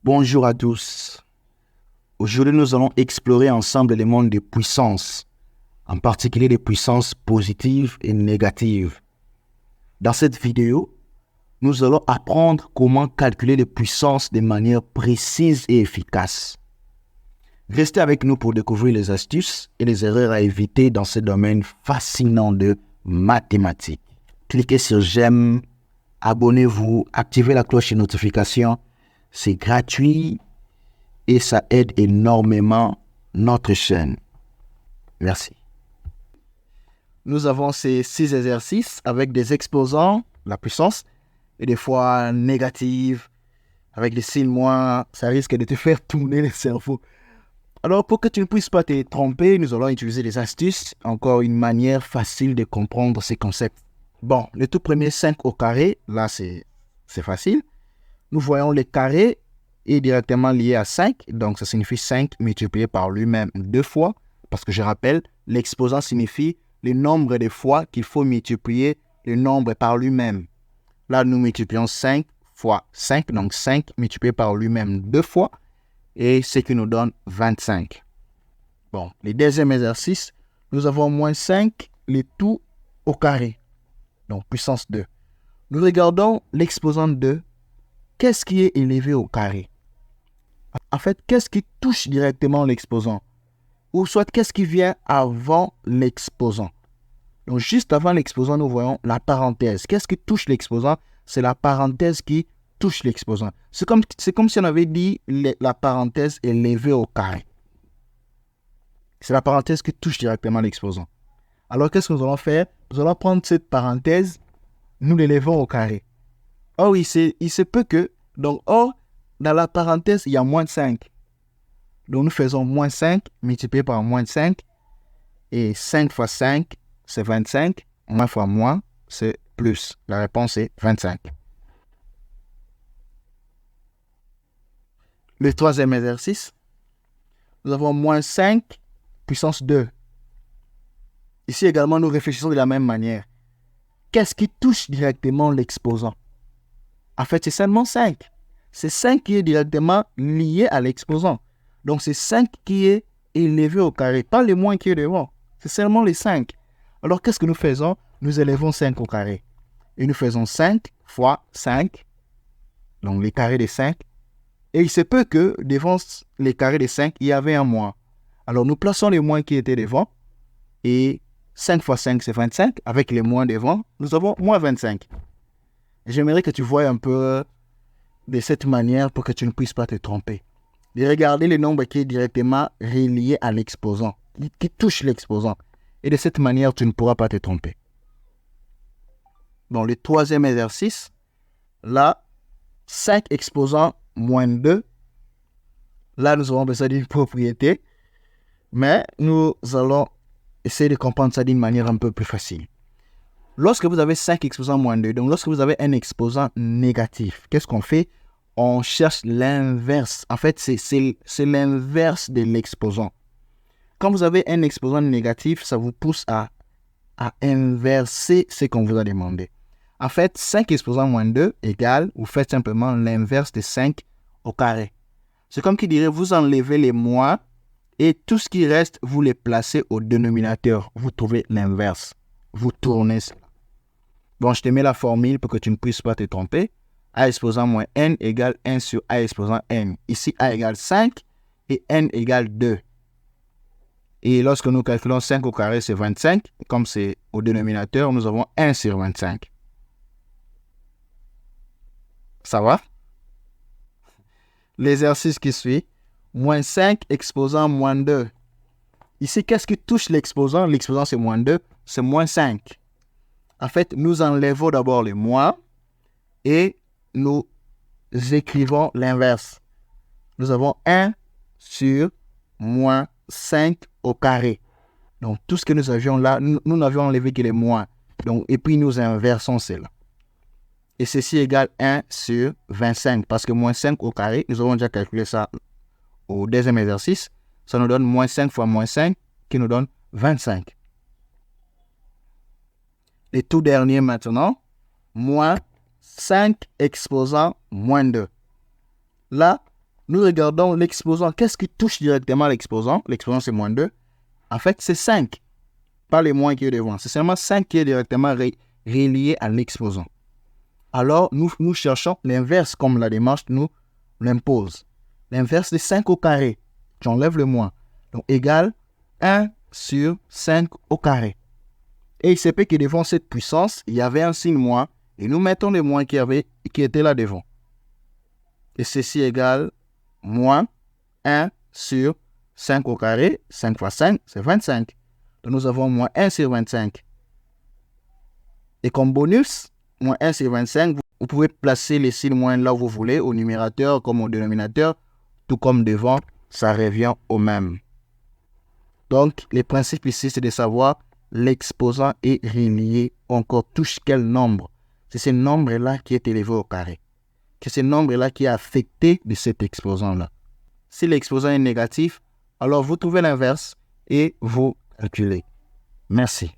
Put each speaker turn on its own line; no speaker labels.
Bonjour à tous. Aujourd'hui, nous allons explorer ensemble les mondes des puissances, en particulier des puissances positives et négatives. Dans cette vidéo, nous allons apprendre comment calculer les puissances de manière précise et efficace. Restez avec nous pour découvrir les astuces et les erreurs à éviter dans ce domaine fascinant de mathématiques. Cliquez sur j'aime, abonnez-vous, activez la cloche de notification. C'est gratuit et ça aide énormément notre chaîne. Merci. Nous avons ces 6 exercices avec des exposants, la puissance, et des fois négatives, avec des signes moins, ça risque de te faire tourner le cerveau. Alors, pour que tu ne puisses pas te tromper, nous allons utiliser des astuces, encore une manière facile de comprendre ces concepts. Bon, le tout premier 5 au carré, là c'est facile. Nous voyons le carré est directement lié à 5, donc ça signifie 5 multiplié par lui-même 2 fois, parce que je rappelle, l'exposant signifie le nombre de fois qu'il faut multiplier le nombre par lui-même. Là, nous multiplions 5 fois 5, donc 5 multiplié par lui-même 2 fois, et ce qui nous donne 25. Bon, le deuxième exercice, nous avons moins 5, le tout au carré, donc puissance 2. Nous regardons l'exposant 2. Qu'est-ce qui est élevé au carré? En fait, qu'est-ce qui touche directement l'exposant? Ou soit, qu'est-ce qui vient avant l'exposant? Donc, juste avant l'exposant, nous voyons la parenthèse. Qu'est-ce qui touche l'exposant? C'est la parenthèse qui touche l'exposant. C'est comme si on avait dit la parenthèse est élevée au carré. C'est la parenthèse qui touche directement l'exposant. Alors, qu'est-ce que nous allons faire? Nous allons prendre cette parenthèse, nous l'élevons au carré. Or, il se peut que, donc, dans la parenthèse, il y a moins 5. Donc, nous faisons moins 5 multiplié par moins 5. Et 5 fois 5, c'est 25. Moins fois moins, c'est plus. La réponse est 25. Le troisième exercice, nous avons moins 5 puissance 2. Ici également, nous réfléchissons de la même manière. Qu'est-ce qui touche directement l'exposant? En fait, c'est seulement 5. C'est 5 qui est directement lié à l'exposant. Donc, c'est 5 qui est élevé au carré, pas le moins qui est devant. C'est seulement les 5. Alors, qu'est-ce que nous faisons? Nous élevons 5 au carré. Et nous faisons 5 fois 5, donc les carrés de 5. Et il se peut que devant les carrés de 5, il y avait un moins. Alors, nous plaçons les moins qui étaient devant. Et 5 fois 5, c'est 25. Avec les moins devant, nous avons moins 25. J'aimerais que tu vois un peu de cette manière pour que tu ne puisses pas te tromper. De regarder le nombre qui est directement relié à l'exposant, qui touche l'exposant. Et de cette manière, tu ne pourras pas te tromper. Dans le troisième exercice, là, 5 exposants moins 2. Là, nous aurons besoin d'une propriété. Mais nous allons essayer de comprendre ça d'une manière un peu plus facile. Lorsque vous avez 5 exposants moins 2, donc lorsque vous avez un exposant négatif, qu'est-ce qu'on fait? On cherche l'inverse. En fait, c'est l'inverse de l'exposant. Quand vous avez un exposant négatif, ça vous pousse à inverser ce qu'on vous a demandé. En fait, 5 exposants moins 2 égale, vous faites simplement l'inverse de 5 au carré. C'est comme qui dirait, vous enlevez les moins et tout ce qui reste, vous les placez au dénominateur. Vous trouvez l'inverse. Vous tournez cela. Bon, je te mets la formule pour que tu ne puisses pas te tromper. A exposant moins n égale 1 sur A exposant n. Ici, A égale 5 et n égale 2. Et lorsque nous calculons 5 au carré, c'est 25. Comme c'est au dénominateur, nous avons 1 sur 25. Ça va? L'exercice qui suit, moins 5 exposant moins 2. Ici, qu'est-ce qui touche l'exposant? L'exposant, c'est moins 2, c'est moins 5. En fait, nous enlevons d'abord les moins et nous écrivons l'inverse. Nous avons 1 sur moins 5 au carré. Donc, tout ce que nous avions là, nous n'avions enlevé que les moins. Donc, et puis, nous inversons cela. Et ceci égale 1 sur 25. Parce que moins 5 au carré, nous avons déjà calculé ça au deuxième exercice. Ça nous donne moins 5 fois moins 5 qui nous donne 25. Et tout dernier maintenant, moins 5 exposant moins 2. Là, nous regardons l'exposant. Qu'est-ce qui touche directement l'exposant? L'exposant, c'est moins 2. En fait, c'est 5. Pas les moins qui est devant. C'est seulement 5 qui est directement relié à l'exposant. Alors, nous cherchons l'inverse comme la démarche nous l'impose. L'inverse de 5 au carré. J'enlève le moins. Donc, égal 1 sur 5 au carré. Et il se peut que devant cette puissance, il y avait un signe moins. Et nous mettons le moins qui était là devant. Et ceci égale moins 1 sur 5 au carré. 5 fois 5, c'est 25. Donc, nous avons moins 1 sur 25. Et comme bonus, moins 1 sur 25, vous pouvez placer les signes moins là où vous voulez, au numérateur comme au dénominateur, tout comme devant, ça revient au même. Donc, le principe ici, c'est de savoir l'exposant est relié, encore touche quel nombre. C'est ce nombre-là qui est élevé au carré. C'est ce nombre-là qui est affecté de cet exposant-là. Si l'exposant est négatif, alors vous trouvez l'inverse et vous calculez. Merci.